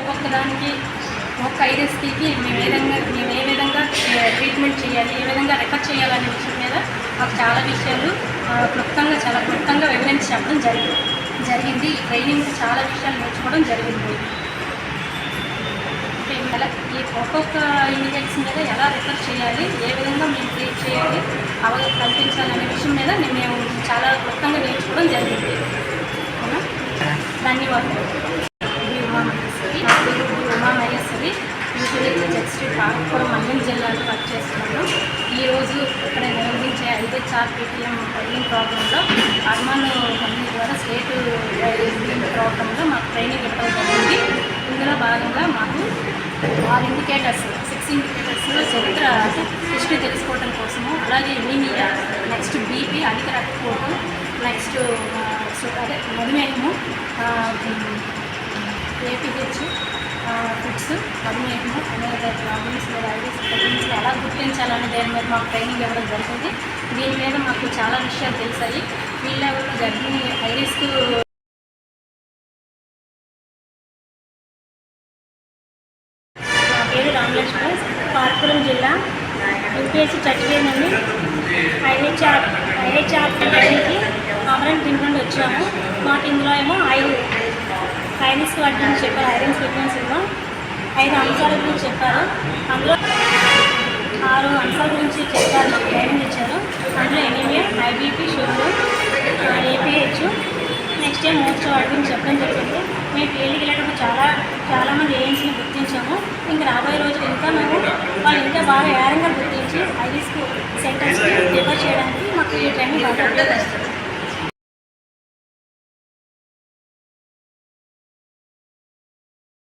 ఒక్కొక్కదానికి ఒక్క ఐరిస్కి మేము ఏ విధంగా ట్రీట్మెంట్ చేయాలి, ఏ విధంగా రిఫర్ చేయాలనే విషయం మీద మాకు చాలా విషయాలు చాలా క్లుప్తంగా వివరించి చెప్పడం జరిగింది. ఈ ట్రైనింగ్ చాలా విషయాలు నేర్చుకోవడం జరిగింది. ఈ ఒక్కొక్క ఇండికేట్స్ మీద ఎలా రిఫర్ చేయాలి, ఏ విధంగా మేము ట్రీట్ చేయాలి, అవగాహన కల్పించాలనే విషయం మీద మేము చాలా క్లుప్తంగా నేర్చుకోవడం జరిగింది. ధన్యవాదాలు. ఉమామహేశ్వరి యూజువల్లీ జస్టిస్ పాలకూరం మన్యం జిల్లాలో వర్క్ చేస్తున్నాను. ఈరోజు ఇక్కడ నిర్వహించే IHR PTM ట్రైనింగ్ ప్రోగ్రాంలో అర్మాన్ కంపెనీ ద్వారా స్టేట్ ప్రోగ్రాంలో మాకు ట్రైనింగ్ ఇవ్వడం జరిగింది. ఇందులో భాగంగా మాకు 6 ఇండికేటర్స్ 6 ఇండికేటర్స్లో చరిత్ర హిస్టరీ తెలుసుకోవడం కోసము, అలాగే ఎనీమియా, నెక్స్ట్ BP అధిక రక్తపోటు, నెక్స్ట్ మధుమేహము, APH ఫుడ్స్, మధుమేహము అనేక ప్రాబ్లమ్స్ మీద ఐరిస్ ఎలా గుర్తించాలనే దాని మీద మాకు ట్రైనింగ్ ఇవ్వడం జరిగింది. దీని మీద మాకు చాలా విషయాలు తెలిసాయి. ఫీల్డ్ లెవెల్లో గర్భిణీ ఐరిస్కు నా పేరు రామలక్ష్మి, పాలకూరం జిల్లా. UPSC చచ్చిపోయి నుండి IHR ట్రైనింగ్కి అమరన్ టీం నుండి వచ్చాము. మాకు ఇందులో ఏమో ఐరిస్ వాటి గురించి చెప్పారు. ఐరన్స్ ఫ్రీక్వెన్సీలో 5 అంశాల గురించి చెప్పారు. అందులో 6 అంశాల గురించి చెప్పారు, మాకు ట్రైనింగ్ ఇచ్చారు. అందులో anaemia, IBP, sugar, APH, next most వాటి గురించి చెప్పడం జరిగింది. మేము ఫీల్డ్కి వెళ్ళేటప్పుడు చాలామంది ఏఎన్స్ని గుర్తించాము. ఇంకా రాబోయే రోజులు ఇంకా మేము వాళ్ళు ఇంకా బాగా ఏరంగా గుర్తించి ఐరిస్కు సెంటర్స్కి రిఫర్ చేయడానికి మాకు ఈ ట్రైనింగ్ బాగా ఉపయోగిస్తుంది.